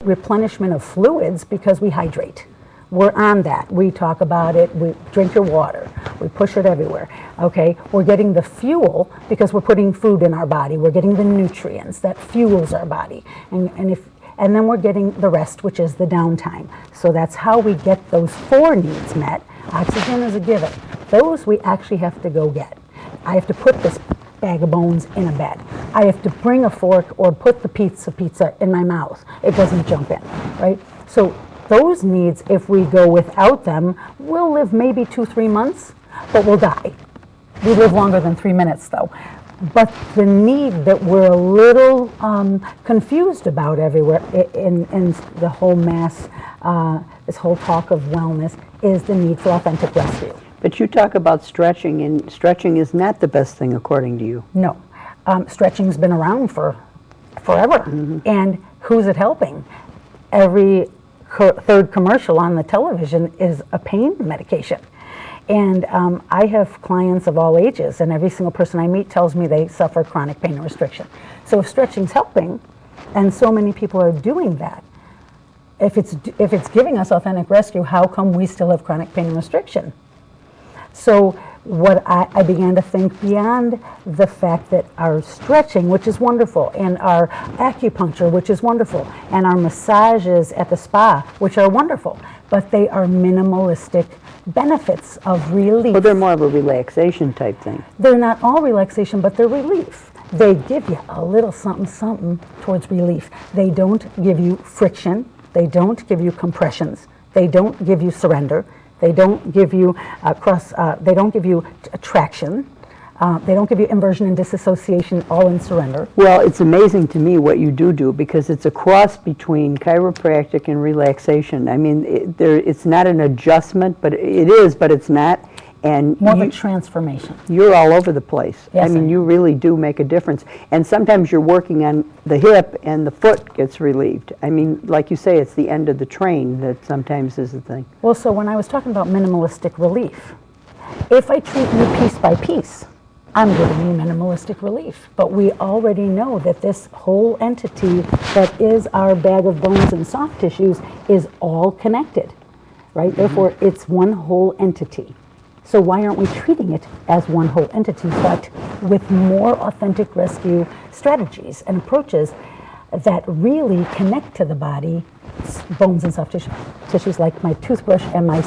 replenishment of fluids because we hydrate. We're on that. We talk about it. We drink your water. We push it everywhere. Okay, we're getting the fuel because we're putting food in our body. We're getting the nutrients that fuels our body, and then we're getting the rest, which is the downtime. So that's how we get those 4 needs met. Oxygen is a given. Those we actually have to go get. I have to put this bag of bones in a bed. I have to bring a fork or put the pizza in my mouth. It doesn't jump in, right? So those needs, if we go without them, we'll live maybe 2-3 months, but we'll die. We live longer than 3 minutes, though. But the need that we're a little confused about everywhere in the whole mass, this whole talk of wellness, is the need for authentic rescue. But you talk about stretching, and stretching is not the best thing according to you. No. Stretching's been around for forever. Mm-hmm. And who's it helping? Every third commercial on the television is a pain medication. And I have clients of all ages, and every single person I meet tells me they suffer chronic pain and restriction. So if stretching's helping, and so many people are doing that, if it's giving us authentic rescue, how come we still have chronic pain and restriction? So what I began to think beyond the fact that our stretching, which is wonderful, and our acupuncture, which is wonderful, and our massages at the spa, which are wonderful, but they are minimalistic benefits of relief. Well, they're more of a relaxation type thing. They're not all relaxation, but they're relief. They give you a little something towards relief. They don't give you friction. They don't give you compressions. They don't give you surrender. They don't give you they don't give you attraction. They don't give you inversion and disassociation, all in surrender. Well, it's amazing to me what you do because it's a cross between chiropractic and relaxation. I mean, it's not an adjustment, but it is, but it's not. And more of a transformation. You're all over the place. Yes, I mean, you really do make a difference. And sometimes you're working on the hip and the foot gets relieved. I mean, like you say, it's the end of the train that sometimes is the thing. Well, so when I was talking about minimalistic relief, if I treat you piece by piece, I'm giving you minimalistic relief. But we already know that this whole entity that is our bag of bones and soft tissues is all connected, right? Mm-hmm. Therefore, it's one whole entity. So why aren't we treating it as one whole entity, but with more authentic rescue strategies and approaches that really connect to the body, bones and soft tissues, like my toothbrush and my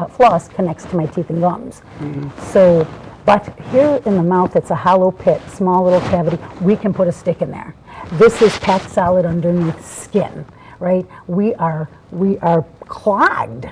floss connects to my teeth and gums. Mm-hmm. So, but here in the mouth, it's a hollow pit, small little cavity. We can put a stick in there. This is packed solid underneath skin, right? We are clogged,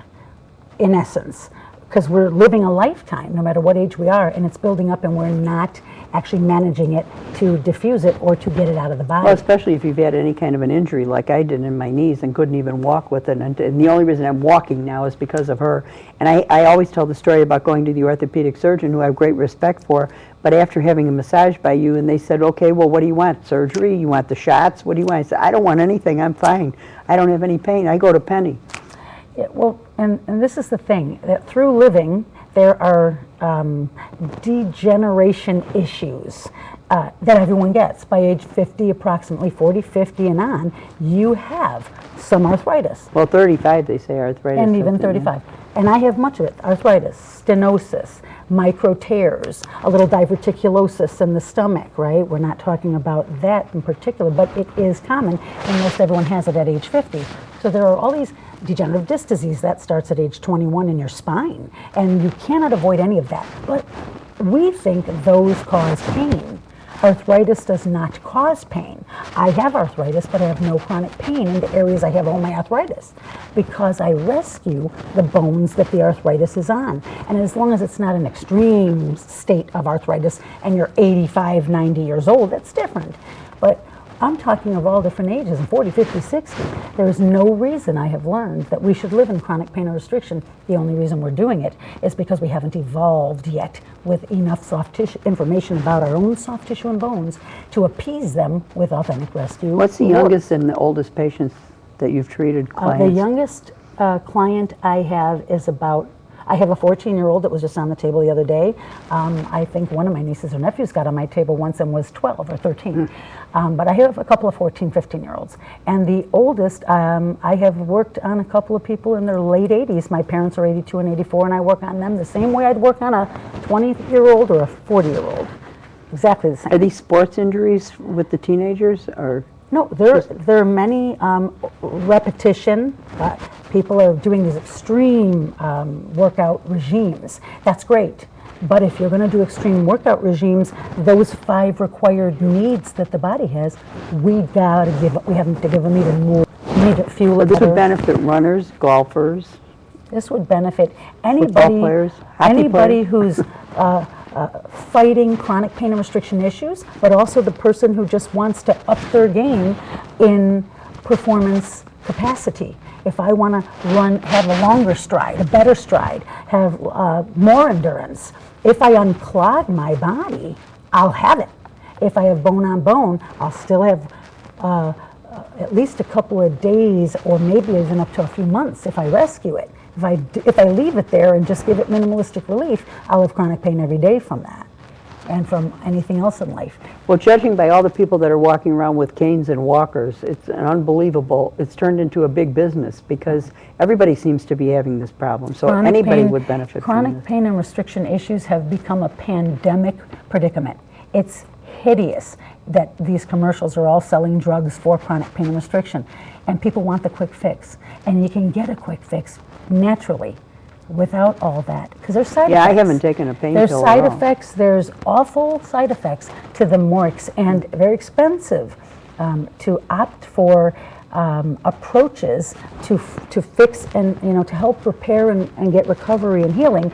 in essence, because we're living a lifetime, no matter what age we are, and it's building up, and we're not actually managing it to diffuse it or to get it out of the body. Well, especially if you've had any kind of an injury like I did in my knees and couldn't even walk with it. And the only reason I'm walking now is because of her. And I always tell the story about going to the orthopedic surgeon, who I have great respect for, but after having a massage by you, and they said, okay, well, what do you want? Surgery? You want the shots? What do you want? I said, I don't want anything. I'm fine. I don't have any pain. I go to Penny. Yeah, well, and this is the thing, that through living, there are degeneration issues that everyone gets. By age 50, approximately 40, 50 and on, you have some arthritis. Well, 35, they say arthritis. And even 35. Yeah. And I have much of it, arthritis, stenosis, micro tears, a little diverticulosis in the stomach, right? We're not talking about that in particular, but it is common, and most everyone has it at age 50. So there are all these degenerative disc disease that starts at age 21 in your spine, and you cannot avoid any of that. But we think those cause pain. Arthritis does not cause pain. I have arthritis, but I have no chronic pain in the areas I have all my arthritis because I rescue the bones that the arthritis is on. And as long as it's not an extreme state of arthritis and you're 85, 90 years old, that's different. But I'm talking of all different ages, 40, 50, 60. There is no reason I have learned that we should live in chronic pain or restriction. The only reason we're doing it is because we haven't evolved yet with enough soft tissue information about our own soft tissue and bones to appease them with authentic rescue. What's the youngest and the oldest patients that you've treated, clients? The youngest client I have is about I have a 14-year-old that was just on the table the other day. I think one of my nieces or nephews got on my table once and was 12 or 13. But I have a couple of 14, 15-year-olds. And the oldest, I have worked on a couple of people in their late 80s. My parents are 82 and 84, and I work on them the same way I'd work on a 20-year-old or a 40-year-old. Exactly the same. Are these sports injuries with the teenagers, or? No, there are many repetition. People are doing these extreme workout regimes. That's great. But if you're going to do extreme workout regimes, those 5 required needs that the body has, we have to give them even more. We need to fuel it This better. would benefit runners, golfers, This would benefit football anybody, players, hockey players. who's fighting chronic pain and restriction issues, but also the person who just wants to up their game in performance capacity. If I want to have a longer stride, a better stride, have more endurance, if I unclog my body, I'll have it. If I have bone on bone, I'll still have at least a couple of days or maybe even up to a few months if I rescue it. If I leave it there and just give it minimalistic relief, I'll have chronic pain every day from that and from anything else in life. Well, judging by all the people that are walking around with canes and walkers, it's it's turned into a big business because everybody seems to be having this problem. So anybody would benefit from Chronic this. pain and restriction issues have become a pandemic predicament. It's hideous that these commercials are all selling drugs for chronic pain and restriction, and people want the quick fix. And you can get a quick fix naturally without all that, because there's side effects. Yeah, I haven't taken a painkiller There's side at all. effects, there's awful side effects to the more and very expensive to opt for approaches to fix and to help repair and get recovery and healing.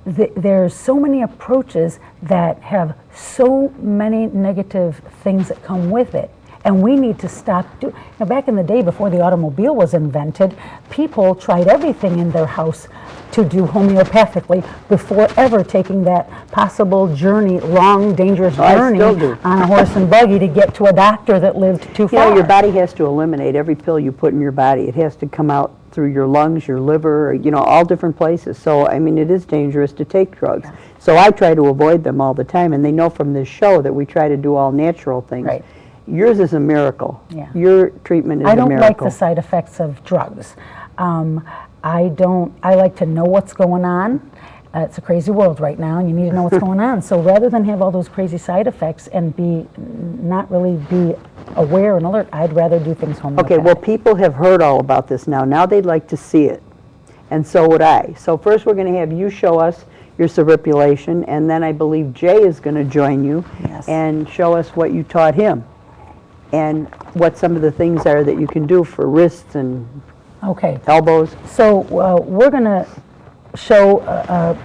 There's so many approaches that have so many negative things that come with it. And we need to stop doing. Back in the day before the automobile was invented, people tried everything in their house to do homeopathically before ever taking that possible journey, long, dangerous journey still do. on a horse and buggy to get to a doctor that lived too You far. know, your body has to eliminate every pill you put in your body. It has to come out through your lungs, your liver, all different places. So, I mean, it is dangerous to take drugs. So I try to avoid them all the time, and they know from this show that we try to do all natural things. Right. Yours is a miracle. Yeah. Your treatment is I a don't miracle. like the side effects of drugs. I like to know what's going on. It's a crazy world right now, and you need to know what's going on. So rather than have all those crazy side effects and not really be aware and alert, I'd rather do things homeopathic. Okay, well, people have heard all about this now. Now they'd like to see it, and so would I. So first we're going to have you show us your cerebulation, and then I believe Jay is going to join you Yes. and show us what you taught him and what some of the things are that you can do for wrists and Okay. elbows. So we're going to show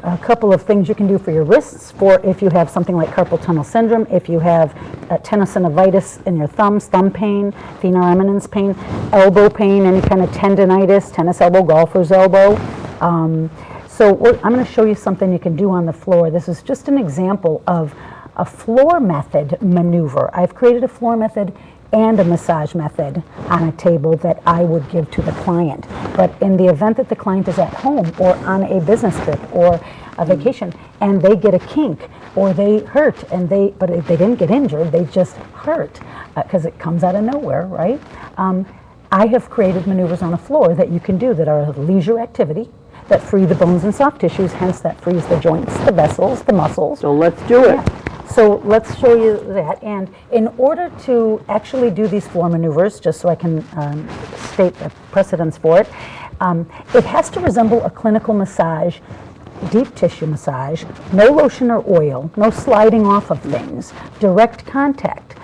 a couple of things you can do for your wrists for if you have something like carpal tunnel syndrome, if you have tenosynovitis in your thumbs, thumb pain, thenar eminence pain, elbow pain, any kind of tendonitis, tennis elbow, golfer's elbow. I'm going to show you something you can do on the floor. This is just an example of a floor method maneuver. I've created a floor method and a massage method on a table that I would give to the client. But in the event that the client is at home or on a business trip or a vacation and they get a kink or they hurt but they didn't get injured, they just hurt because it comes out of nowhere, right? I have created maneuvers on the floor that you can do that are leisure activity that free the bones and soft tissues, hence that frees the joints, the vessels, the muscles. So let's do it. Yeah. So let's show you that. And in order to actually do these floor maneuvers, just so I can state the precedence for it, it has to resemble a clinical massage, deep tissue massage, no lotion or oil, no sliding off of things, direct contact,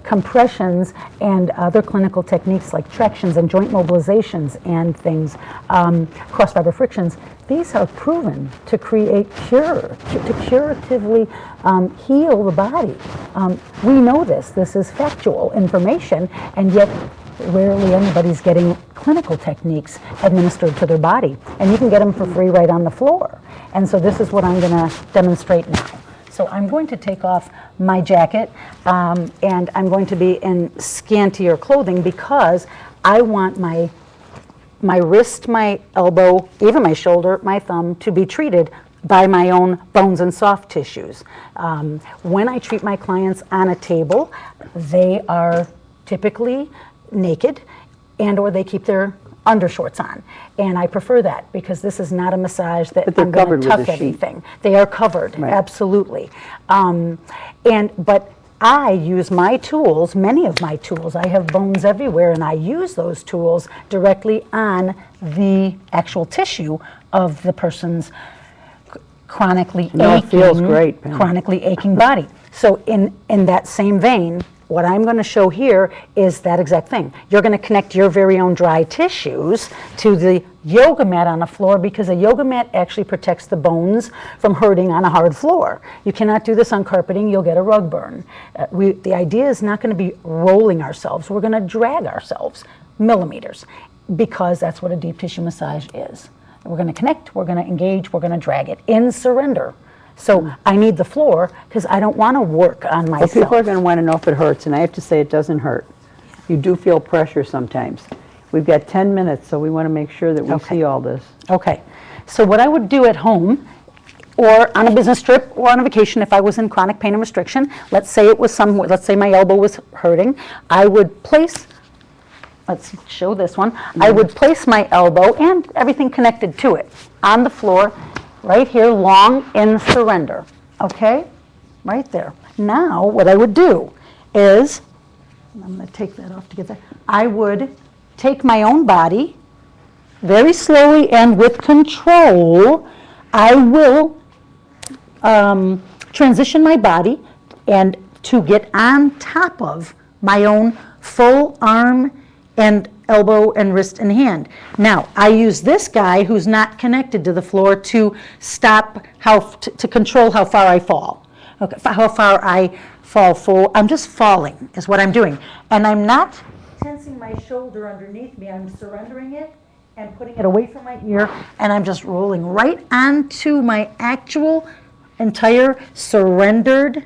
compressions and other clinical techniques like tractions and joint mobilizations and things, cross fiber frictions. These are proven to create to curatively heal the body. We know this. This is factual information, and yet rarely anybody's getting clinical techniques administered to their body. And you can get them for free right on the floor. And so this is what I'm going to demonstrate now. So I'm going to take off my jacket and I'm going to be in scantier clothing because I want my my wrist, my elbow, even my shoulder, my thumb, to be treated by my own bones and soft tissues. When I treat my clients on a table, they are typically naked and or they keep their undershorts on. And I prefer that because this is not a massage that But they're I'm going covered to with tuck a sheet. anything. They are covered, Right. absolutely. But I use my tools, many of my tools. I have bones everywhere, and I use those tools directly on the actual tissue of the person's chronically No, it aching, feels great, Pam. chronically aching body. So in that same vein, what I'm going to show here is that exact thing. You're going to connect your very own dry tissues to the yoga mat on the floor because a yoga mat actually protects the bones from hurting on a hard floor. You cannot do this on carpeting, you'll get a rug burn. The idea is not going to be rolling ourselves, we're going to drag ourselves millimeters because that's what a deep tissue massage is. We're going to connect, we're going to engage, we're going to drag it in surrender. So I need the floor because I don't want to work on Well, myself. people are going to want to know if it hurts, and I have to say it doesn't hurt. You do feel pressure sometimes. We've got 10 minutes, so we want to make sure that we Okay. see all this. Okay, so what I would do at home or on a business trip or on a vacation if I was in chronic pain and restriction, let's say it was let's say my elbow was hurting, I would place, let's show this one, I would place my elbow and everything connected to it on the floor right here, long in surrender, okay? Right there. Now, what I would do is, I'm going to take that off to get there, I would take my own body, very slowly and with control, I will transition my body and to get on top of my own full arm and elbow and wrist and hand. Now, I use this guy who's not connected to the floor to stop to control how far I fall. Okay, how far I fall forward. I'm just falling is what I'm doing. And I'm not tensing my shoulder underneath me. I'm surrendering it and putting it away from my ear, and I'm just rolling right onto my actual entire surrendered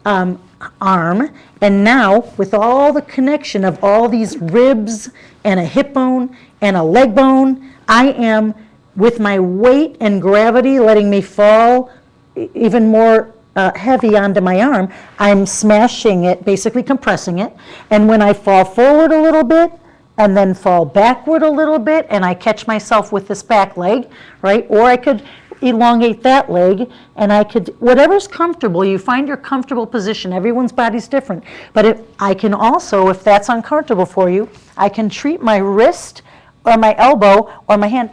arm. And now, with all the connection of all these ribs and a hip bone and a leg bone, I am, with my weight and gravity letting me fall even more heavy onto my arm, I'm smashing it, basically compressing it. And when I fall forward a little bit, and then fall backward a little bit, and I catch myself with this back leg, right? Or I could elongate that leg, and I could, whatever's comfortable, you find your comfortable position. Everyone's body's different. But I can also, if that's uncomfortable for you, I can treat my wrist or my elbow or my hand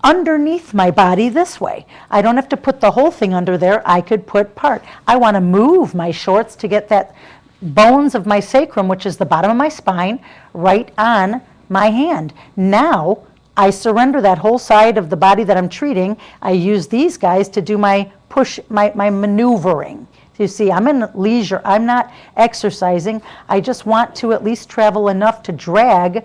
underneath my body this way. I don't have to put the whole thing under there. I could put part. I want to move my shorts to get that bones of my sacrum, which is the bottom of my spine, right on my hand. Now, I surrender that whole side of the body that I'm treating. I use these guys to do my push, my maneuvering. You see, I'm in leisure. I'm not exercising. I just want to at least travel enough to drag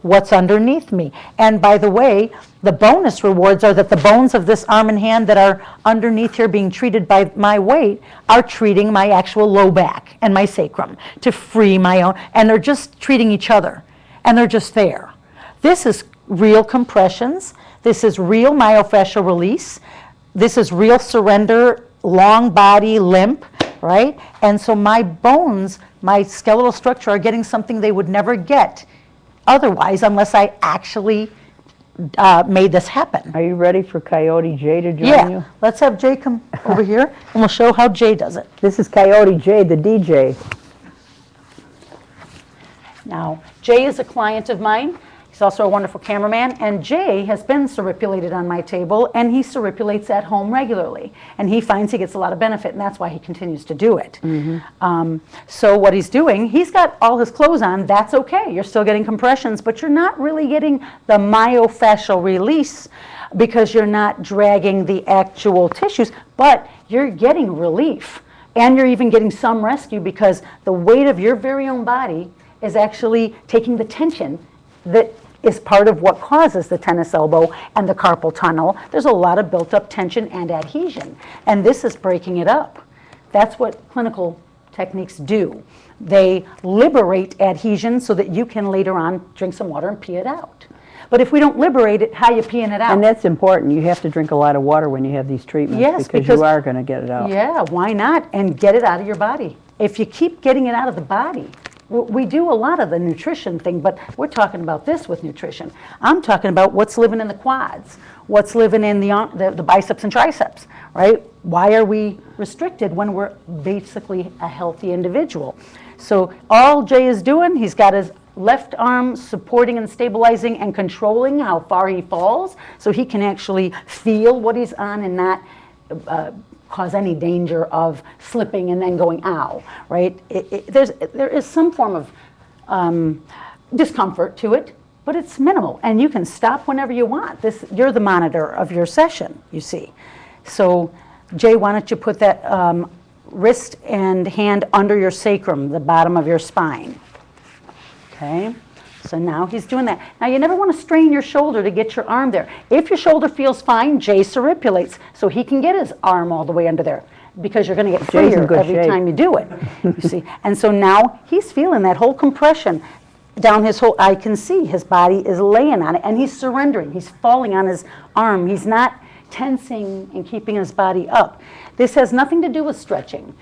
what's underneath me. And by the way, the bonus rewards are that the bones of this arm and hand that are underneath here being treated by my weight are treating my actual low back and my sacrum to free my own, and they're just treating each other, and they're just there. This is real compressions. This is real myofascial release. This is real surrender, long body limp, right? And so my bones, my skeletal structure are getting something they would never get otherwise unless I actually made this happen. Are you ready for Coyote Jay to join you? Let's have Jay come over here and we'll show how Jay does it. This is Coyote Jay, the DJ. Now, Jay is a client of mine. He's also a wonderful cameraman, and Jay has been surripulated on my table, and he surripulates at home regularly, and he finds he gets a lot of benefit, and that's why he continues to do it. So what he's doing, he's got all his clothes on, that's okay. You're still getting compressions, but you're not really getting the myofascial release because you're not dragging the actual tissues, but you're getting relief, and you're even getting some rescue because the weight of your very own body is actually taking the tension that is part of what causes the tennis elbow and the carpal tunnel. There's a lot of built-up tension and adhesion, and this is breaking it up. That's what clinical techniques do. They liberate adhesion so that you can later on drink some water and pee it out. But if we don't liberate it, how you peeing it out? And that's important. You have to drink a lot of water when you have these treatments. Yes, because you are going to get it out. Yeah, why not? And get it out of your body. If you keep getting it out of the body, we do a lot of the nutrition thing, but we're talking about this with nutrition. I'm talking about what's living in the quads, what's living in the biceps and triceps, right? Why are we restricted when we're basically a healthy individual? So all Jay is doing, he's got his left arm supporting and stabilizing and controlling how far he falls, so he can actually feel what he's on and not cause any danger of slipping and then going ow, right? There is some form of discomfort to it, but it's minimal, and you can stop whenever you want. You're the monitor of your session, you see. So Jay, why don't you put that wrist and hand under your sacrum, the bottom of your spine. Okay, so now he's doing that. Now you never want to strain your shoulder to get your arm there. If your shoulder feels fine, Jay surrepulates, so he can get his arm all the way under there, because you're going to get freer every time you do it, you see. And so now he's feeling that whole compression down his whole, I can see his body is laying on it, and he's surrendering. He's falling on his arm. He's not tensing and keeping his body up. This has nothing to do with stretching.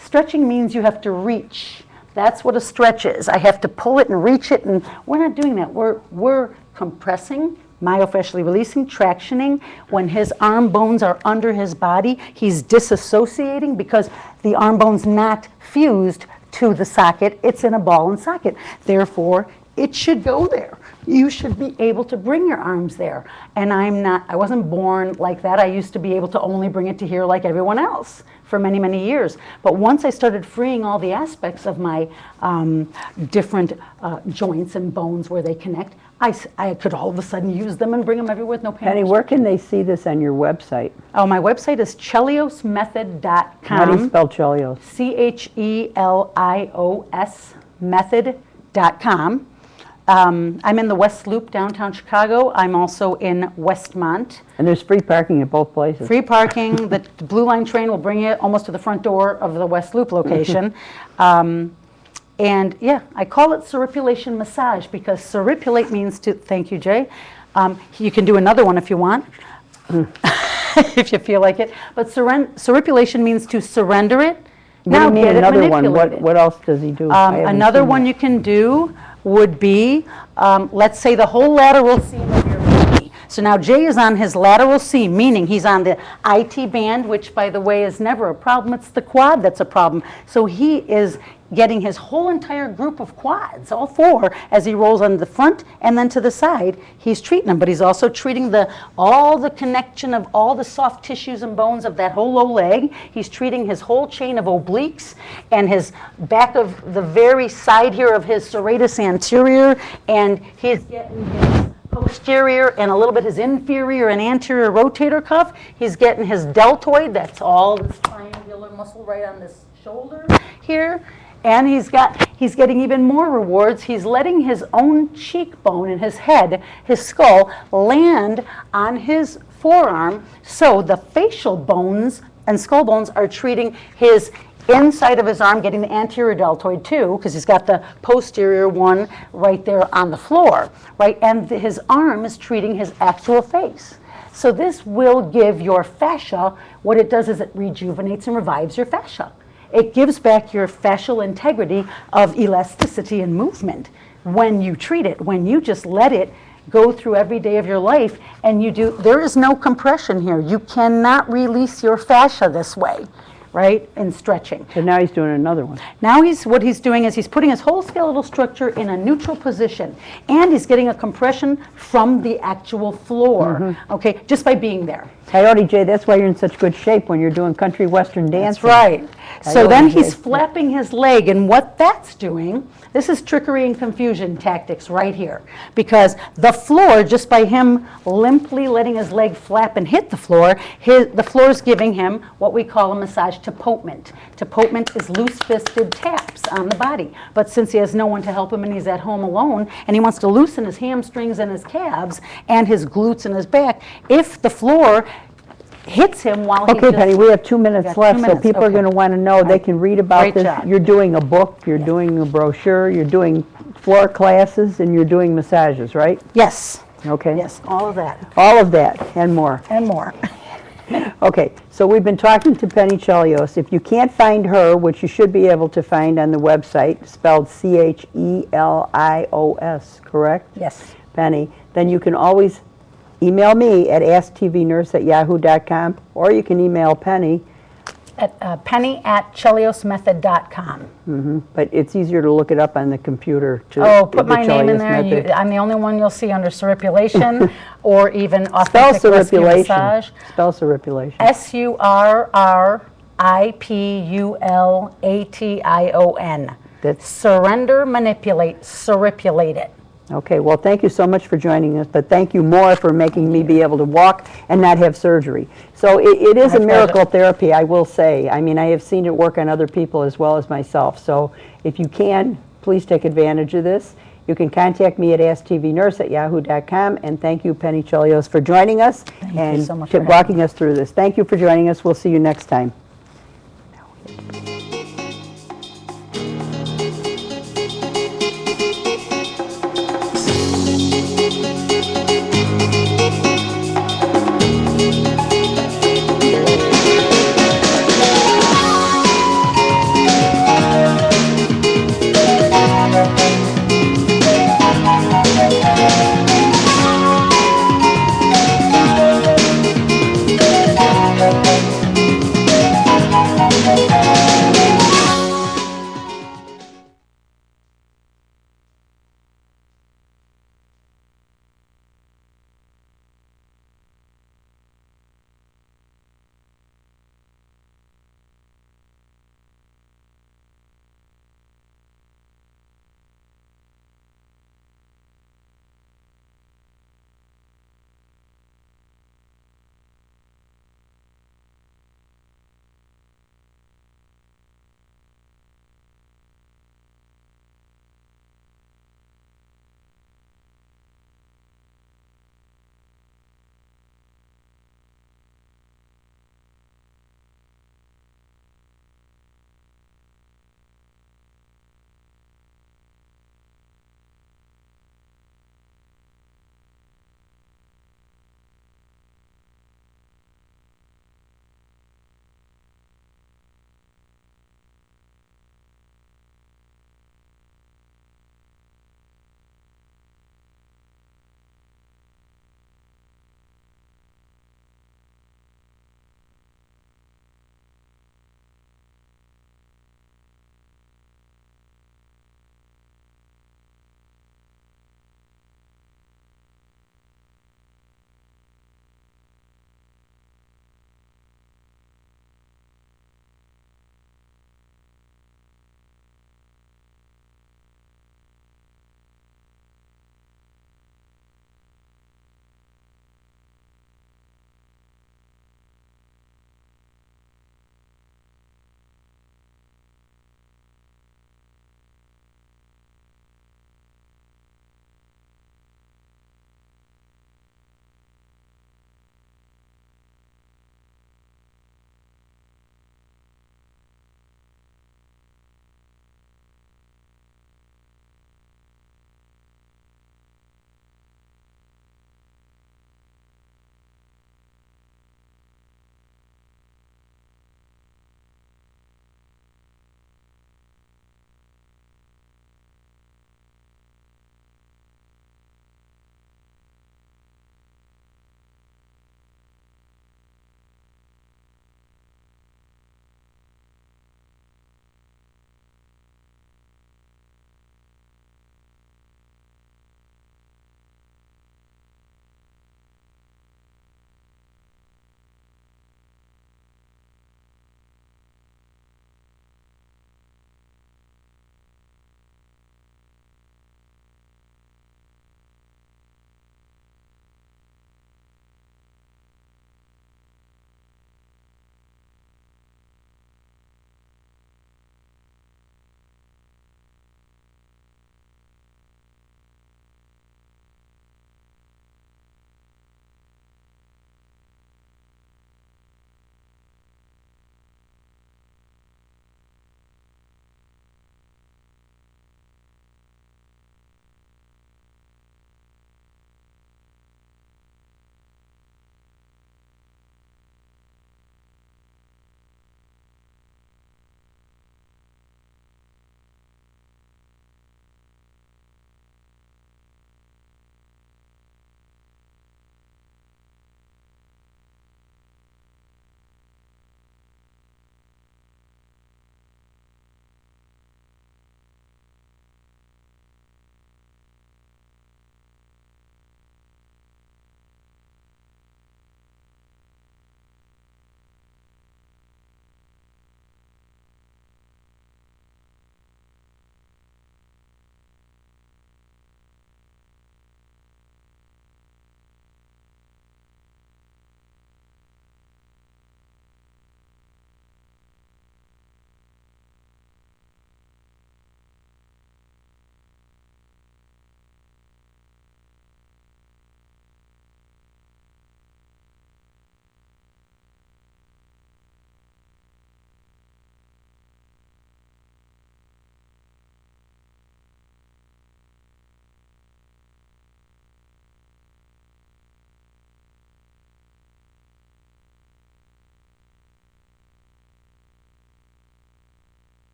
Stretching means you have to reach. That's what a stretch is. I have to pull it and reach it, and we're not doing that. We're compressing, myofascially releasing, tractioning. When his arm bones are under his body, he's disassociating because the arm bone's not fused to the socket. It's in a ball and socket. Therefore, it should go there. You should be able to bring your arms there. And I wasn't born like that. I used to be able to only bring it to here like everyone else for many, many years. But once I started freeing all the aspects of my different joints and bones where they connect, I could all of a sudden use them and bring them everywhere with no pain. Penny, where can they see this on your website? Oh, my website is cheliosmethod.com. How do you spell Chelios? CHELIOS method.com. I'm in the West Loop, downtown Chicago. I'm also in Westmont. And there's free parking at both places. Free parking. The Blue Line train will bring you almost to the front door of the West Loop location. And yeah, I call it surrepulation massage because surrepulate means to, thank you, Jay. You can do another one if you want, if you feel like it. But surrepulation means to surrender it. Now get another one. What else does he do? Another one you can do would be, let's say the whole lateral seam of your knee. So now Jay is on his lateral seam, meaning he's on the IT band, which by the way is never a problem. It's the quad that's a problem. So he is getting his whole entire group of quads, all four, as he rolls on the front and then to the side. He's treating them, but he's also treating all the connection of all the soft tissues and bones of that whole low leg. He's treating his whole chain of obliques and his back of the very side here of his serratus anterior, and he's getting his posterior and a little bit his inferior and anterior rotator cuff. He's getting his deltoid, that's all this triangular muscle right on this shoulder here. And he's getting even more rewards. He's letting his own cheekbone and his head, his skull, land on his forearm. So the facial bones and skull bones are treating his inside of his arm, getting the anterior deltoid too, because he's got the posterior one right there on the floor, right? And his arm is treating his actual face. So this will give your fascia, what it does is it rejuvenates and revives your fascia. It gives back your fascial integrity of elasticity and movement when you treat it, when you just let it go through every day of your life and there is no compression here. You cannot release your fascia this way, right, in stretching. So now he's doing another one. Now what he's doing is he's putting his whole skeletal structure in a neutral position, and he's getting a compression from the actual floor, okay, just by being there. Coyote Jay, that's why you're in such good shape when you're doing country western dancing. That's right. So then he's flapping his leg, and what that's doing, this is trickery and confusion tactics right here, because the floor, just by him limply letting his leg flap and hit the floor, the floor is giving him what we call a massage tapotement. Tapotement is loose-fisted taps on the body, but since he has no one to help him and he's at home alone, and he wants to loosen his hamstrings and his calves and his glutes and his back, if the floor hits him while he Okay, just... Penny, we have 2 minutes got 2 left, so minutes, people are okay. going to want to know, they can read about Great this. job. You're doing a book, you're doing a brochure, you're doing floor classes, and you're doing massages, right? Yes, Okay. yes, all of that All of that and more. and more. Okay, so we've been talking to Penny Chelios. If you can't find her, which you should be able to find on the website, spelled Chelios, correct? Yes. Penny, then you can always email me at asktvnurse@yahoo.com, or you can email Penny, At penny@cheliosmethod.com. but it's easier to look it up on the computer. Oh, put the my name in Chelios there. method. I'm the only one you'll see under circulation or even Spell authentic rescue circulation. massage. Spell circulation. SurrIPulation. That's- Surrender, manipulate, surripulate it. Okay, well, thank you so much for joining us, but thank you more for making me be able to walk and not have surgery. So it is My a miracle pleasure. therapy, I will say. I mean, I have seen it work on other people as well as myself. So if you can, please take advantage of this. You can contact me at asktvnurse@yahoo.com, and thank you, Penny Chelios, for joining us you and so much for having walking us through this. Thank you for joining us. We'll see you next time.